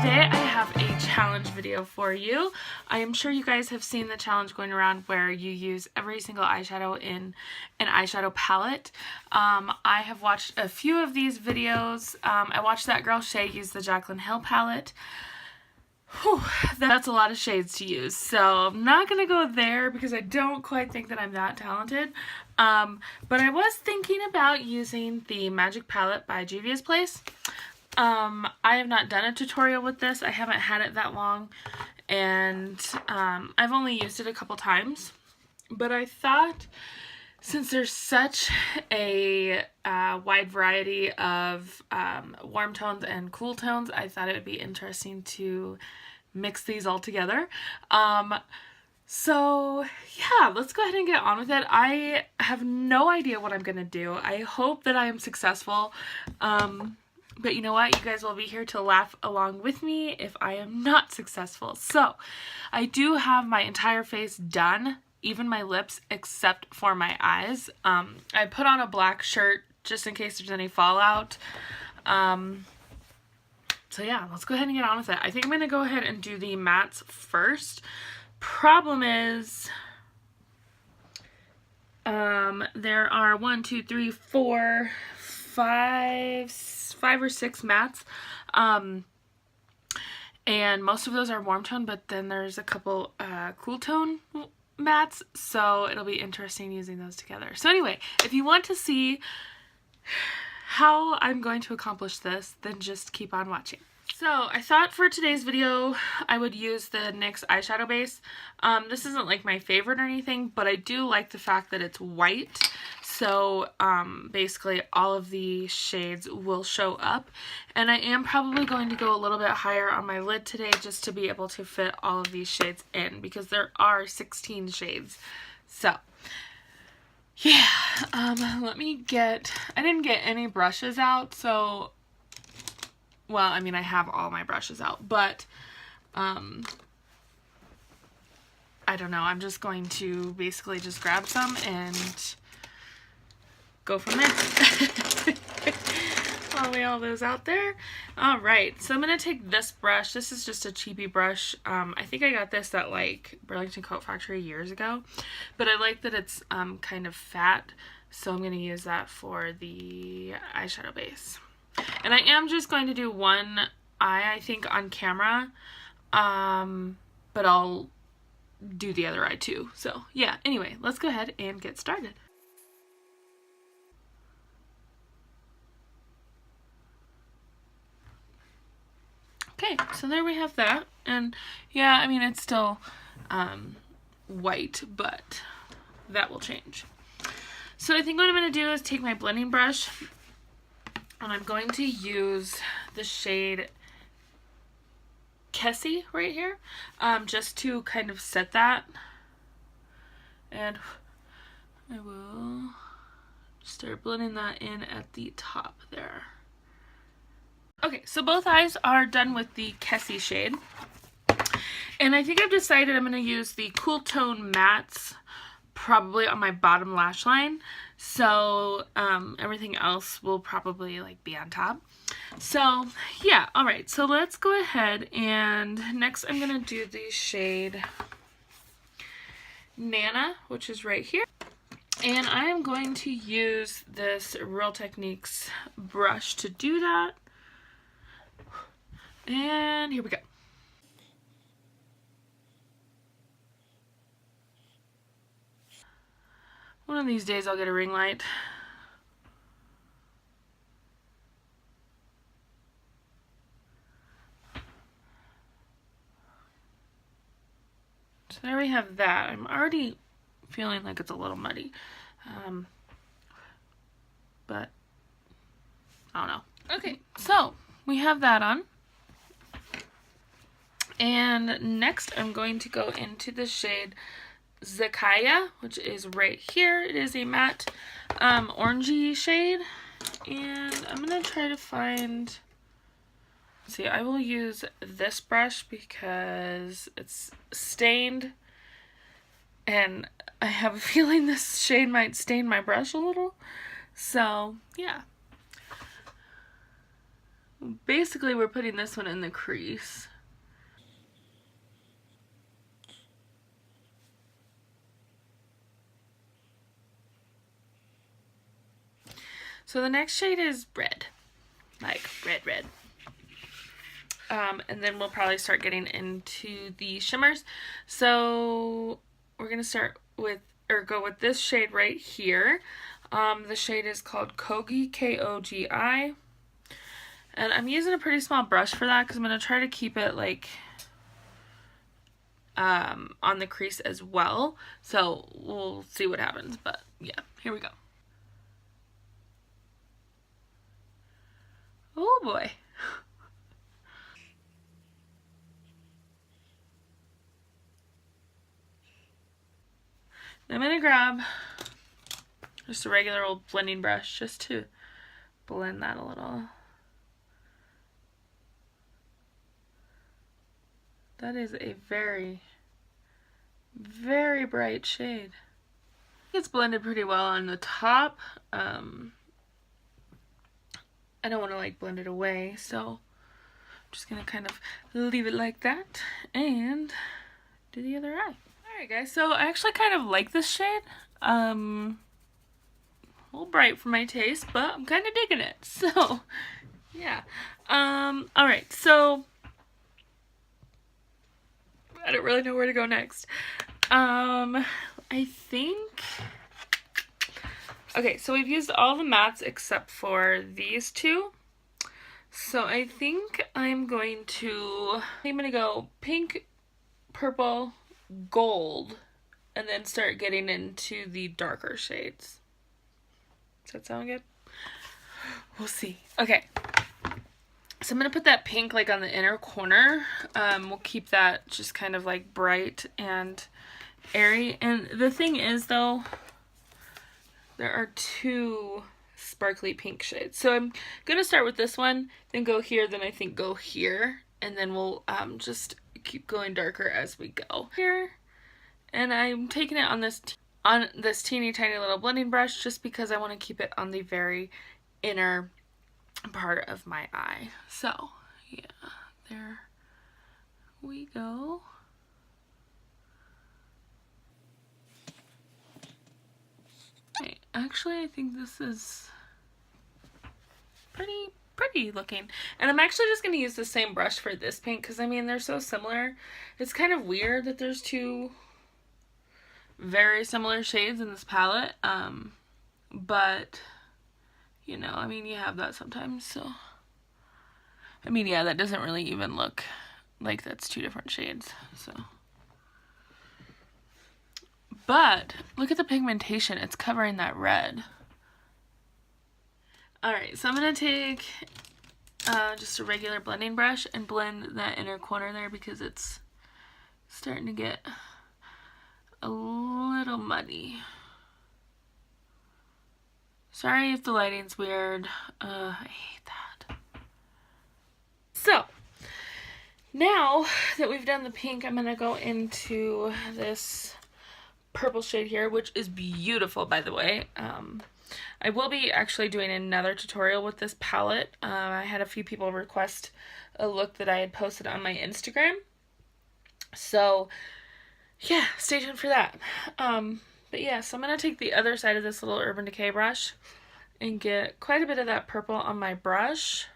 today I have a challenge video for you. I am sure you guys have seen the challenge going around where you use every single eyeshadow in an eyeshadow palette. I have watched a few of these videos. I watched that girl Shay use the Jaclyn Hill palette. Whew, that's a lot of shades to use, so I'm not going to go there because I don't quite think that I'm that talented. But I was thinking about using the Magic palette by Juvia's Place. I have not done a tutorial with this. I haven't had it that long, and I've only used it a couple times. But I thought, since there's such a wide variety of warm tones and cool tones, I thought it would be interesting to mix these all together. So yeah, let's go ahead and get on with it. I have no idea what I'm gonna do. I hope that I am successful. But you know what? You guys will be here to laugh along with me if I am not successful. So I do have my entire face done, even my lips, except for my eyes. I put on a black shirt just in case there's any fallout. So yeah, let's go ahead and get on with it. I think I'm going to go ahead and do the mattes first. Problem is, there are 5 or 6 mattes, and most of those are warm tone, but then there's a couple cool tone mattes, so it'll be interesting using those together. So anyway, if you want to see how I'm going to accomplish this, then just keep on watching. So I thought for today's video I would use the NYX eyeshadow base. This isn't like my favorite or anything, but I do like the fact that it's white. So basically all of the shades will show up, and I am probably going to go a little bit higher on my lid today just to be able to fit all of these shades in, because there are 16 shades. So yeah, let me get, I didn't get any brushes out, so, well, I mean, I have all my brushes out, but I don't know, I'm just going to basically just grab some and go from there. I'll lay all those out there. Alright, so I'm going to take this brush. This is just a cheapy brush. I think I got this at like Burlington Coat Factory years ago, but I like that it's kind of fat, so I'm going to use that for the eyeshadow base. And I am just going to do one eye, I think, on camera, but I'll do the other eye too. So yeah, anyway, let's go ahead and get started. Okay, so there we have that, and yeah, I mean, it's still white, but that will change. So I think what I'm going to do is take my blending brush, and I'm going to use the shade Kessie right here, just to kind of set that, and I will start blending that in at the top there. Okay, so both eyes are done with the Kessie shade, and I think I've decided I'm going to use the Cool Tone mattes probably on my bottom lash line, so everything else will probably like be on top. So yeah, alright, so let's go ahead, and next I'm going to do the shade Nana, which is right here. And I am going to use this Real Techniques brush to do that. And here we go. One of these days I'll get a ring light. So there we have that. I'm already feeling like it's a little muddy. But I don't know. Okay, so we have that on. And next I'm going to go into the shade Zakaya, which is right here. It is a matte orangey shade, and I'm going to try to find, see, I will use this brush because it's stained, and I have a feeling this shade might stain my brush a little, so yeah. basically we're putting this one in the crease. So the next shade is red, like red. And then we'll probably start getting into the shimmers. So we're gonna start with, or go with this shade right here. The shade is called Kogi, Kogi. And I'm using a pretty small brush for that because I'm gonna try to keep it like on the crease as well. So we'll see what happens, but yeah, here we go. Oh boy. I'm gonna grab just a regular old blending brush just to blend that a little. That is a very, very bright shade. It's blended pretty well on the top. I don't want to like blend it away, so I'm just gonna kind of leave it like that and do the other eye. Alright guys, so I actually kind of like this shade. A little bright for my taste, but I'm kind of digging it. So yeah. Alright, so I don't really know where to go next. I think, okay, so we've used all the mattes except for these two. So I think I'm gonna go pink, purple, gold, and then start getting into the darker shades. Does that sound good? We'll see. Okay. So I'm going to put that pink like on the inner corner. We'll keep that just kind of like bright and airy. And the thing is though, there are two sparkly pink shades. So I'm going to start with this one, then go here, then I think go here. And then we'll just keep going darker as we go. Here. And I'm taking it on this teeny tiny little blending brush just because I want to keep it on the very inner part of my eye. So yeah, there we go. Okay, actually I think this is pretty looking, and I'm actually just going to use the same brush for this pink because I mean they're so similar. It's kind of weird that there's two very similar shades in this palette, but you know, I mean, you have that sometimes, so. I mean, yeah, that doesn't really even look like that's two different shades, so. But, look at the pigmentation. It's covering that red. Alright, so I'm going to take just a regular blending brush and blend that inner corner there because it's starting to get a little muddy. Sorry if the lighting's weird. I hate that. So, now that we've done the pink, I'm going to go into this purple shade here, which is beautiful, by the way. I will be actually doing another tutorial with this palette. I had a few people request a look that I had posted on my Instagram. So, yeah, stay tuned for that. But yeah, so I'm going to take the other side of this little Urban Decay brush and get quite a bit of that purple on my brush.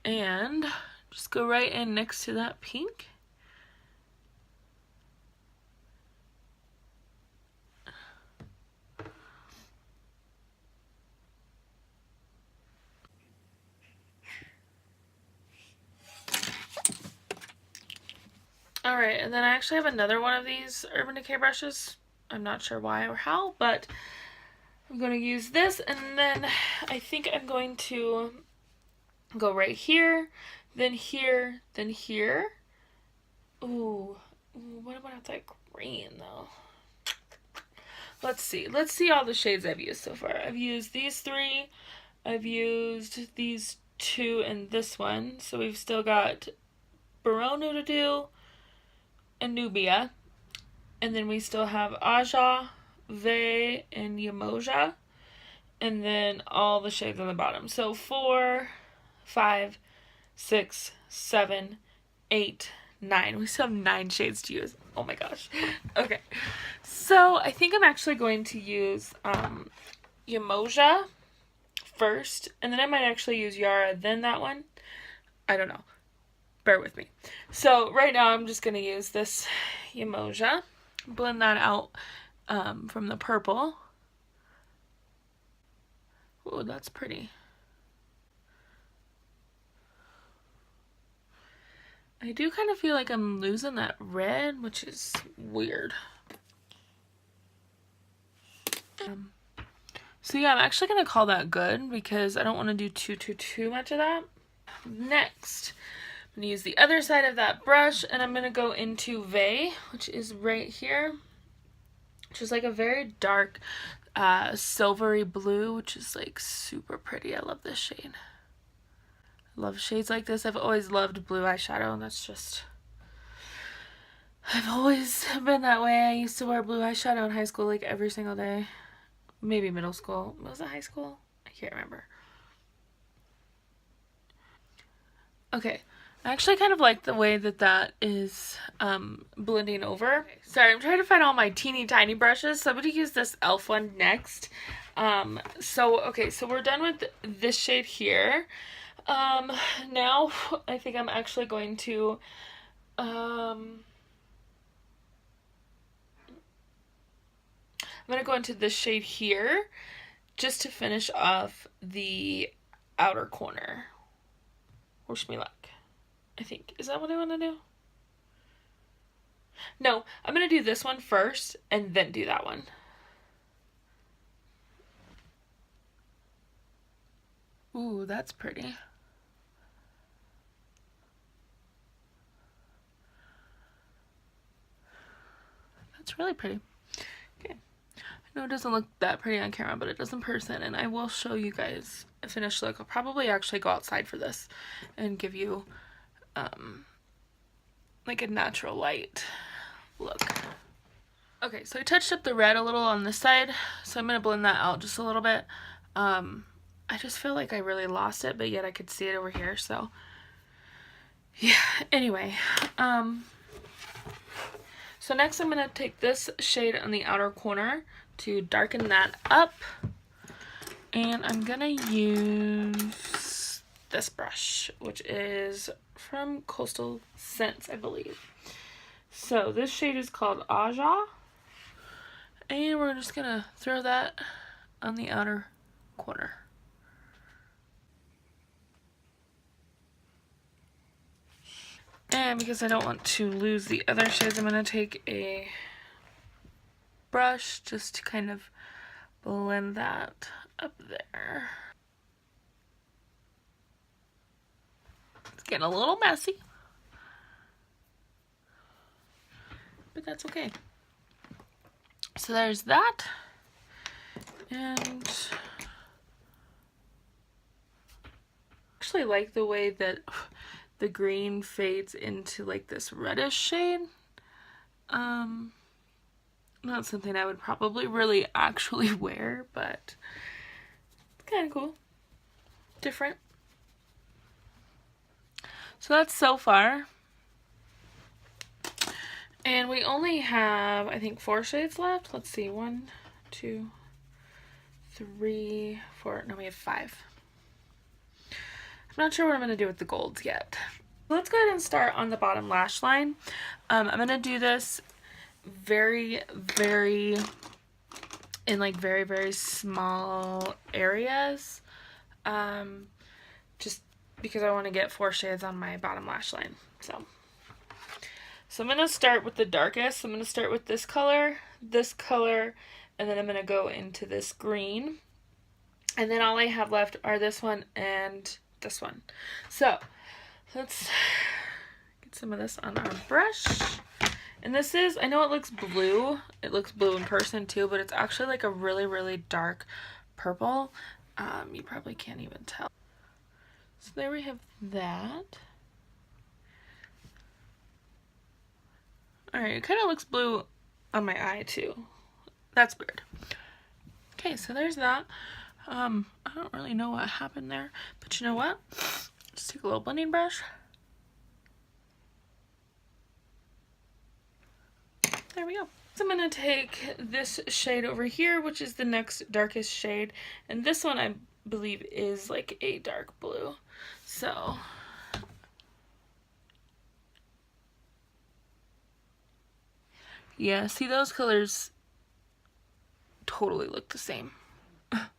And just go right in next to that pink. Alright, and then I actually have another one of these Urban Decay brushes. I'm not sure why or how, but I'm going to use this, and then I think I'm going to go right here, then here, then here. Ooh, what about that green though? Let's see all the shades I've used so far. I've used these three, I've used these two, and this one. So we've still got Baronu to do, and Nubia. And then we still have Aja, Ve, and Yamoja. And then all the shades on the bottom. So 4, 5, 6, 7, 8, 9. We still have 9 shades to use. Oh my gosh. Okay. So I think I'm actually going to use Umoja first, and then I might actually use Yara, then that one. I don't know. Bear with me. So right now I'm just going to use this Umoja. Blend that out from the purple. Oh, that's pretty. I do kind of feel like I'm losing that red, which is weird. So yeah, I'm actually going to call that good because I don't want to do too much of that. Next, I'm going to use the other side of that brush, and I'm going to go into Vey, which is right here, which is like a very dark silvery blue, which is like super pretty. I love this shade. I love shades like this. I've always loved blue eyeshadow, and that's just... I've always been that way. I used to wear blue eyeshadow in high school like every single day. Maybe middle school. Was it high school? I can't remember. Okay. I actually kind of like the way that that is blending over. Okay. Sorry, I'm trying to find all my teeny tiny brushes, so I'm going to use this e.l.f. one next. Okay, so we're done with this shade here. Now I think I'm actually going to I'm going to go into this shade here just to finish off the outer corner. Wish me luck. I think. Is that what I want to do? No, I'm going to do this one first and then do that one. Ooh, that's pretty. That's really pretty. Okay. I know it doesn't look that pretty on camera, but it does in person, and I will show you guys a finished look. I'll probably actually go outside for this and give you like a natural light look. Okay, so I touched up the red a little on this side, so I'm going to blend that out just a little bit. I just feel like I really lost it, but yet I could see it over here, so yeah. Anyway, so next I'm going to take this shade on the outer corner to darken that up, and I'm going to use this brush, which is from Coastal Scents, I believe. So this shade is called Aja, and we're just going to throw that on the outer corner. And because I don't want to lose the other shades, I'm going to take a brush just to kind of blend that up there. It's getting a little messy, but that's okay. So there's that. And I actually like the way that the green fades into like this reddish shade. Not something I would probably really actually wear, but it's kind of cool. Different. So that's so far. And we only have, I think, 4 shades left. Let's see. 1, 2, 3, 4. No, we have 5. I'm not sure what I'm going to do with the golds yet. Let's go ahead and start on the bottom lash line. I'm going to do this very small areas, just because I want to get 4 shades on my bottom lash line. So I'm going to start with the darkest. I'm going to start with this color, and then I'm going to go into this green, and then all I have left are this one and this one. So let's get some of this on our brush. And this is, I know it looks blue in person too, but it's actually like a really dark purple. You probably can't even tell. So there we have that. Alright, it kind of looks blue on my eye too. That's weird. Okay, so there's that. I don't really know what happened there, but you know what? Just take a little blending brush. There we go. So I'm going to take this shade over here, which is the next darkest shade, and this one I believe is like a dark blue. So yeah, see, those colors totally look the same.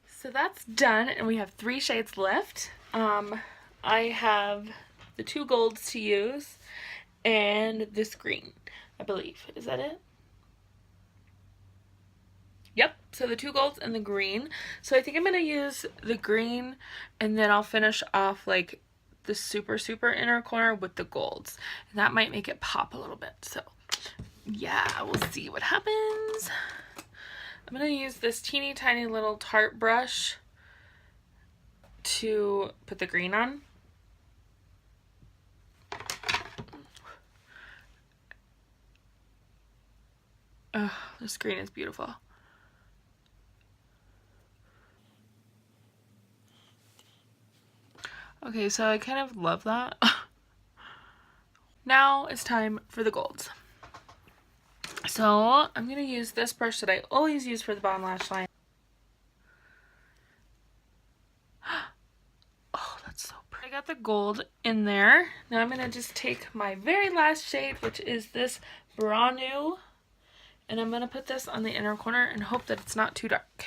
So that's done, and we have 3 shades left. I have the 2 golds to use and this green, I believe. Is that it? Yep, so the 2 golds and the green. So I think I'm going to use the green, and then I'll finish off like the super inner corner with the golds. And that might make it pop a little bit. So yeah, we'll see what happens. I'm going to use this teeny tiny little Tarte brush to put the green on. Oh, this green is beautiful. Okay, so I kind of love that. Now it's time for the golds. So I'm going to use this brush that I always use for the bottom lash line. Oh, that's so pretty. I got the gold in there. Now I'm going to just take my very last shade, which is this Brand New, and I'm going to put this on the inner corner and hope that it's not too dark.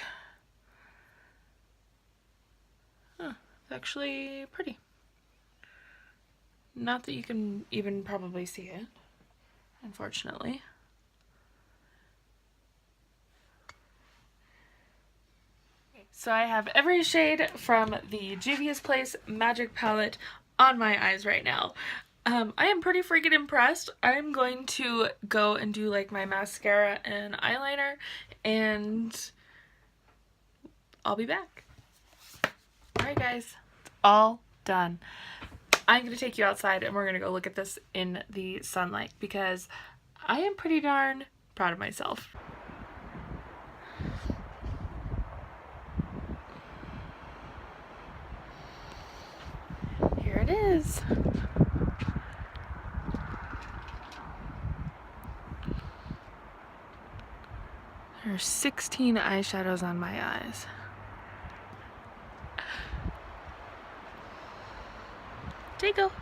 Huh, it's actually pretty. Not that you can even probably see it, unfortunately. So I have every shade from the Juvia's Place Magic Palette on my eyes right now. I am pretty freaking impressed. I'm going to go and do like my mascara and eyeliner, and I'll be back. Alright guys, it's all done. I'm going to take you outside and we're going to go look at this in the sunlight because I am pretty darn proud of myself. Here it is. There are 16 eyeshadows on my eyes. Jago.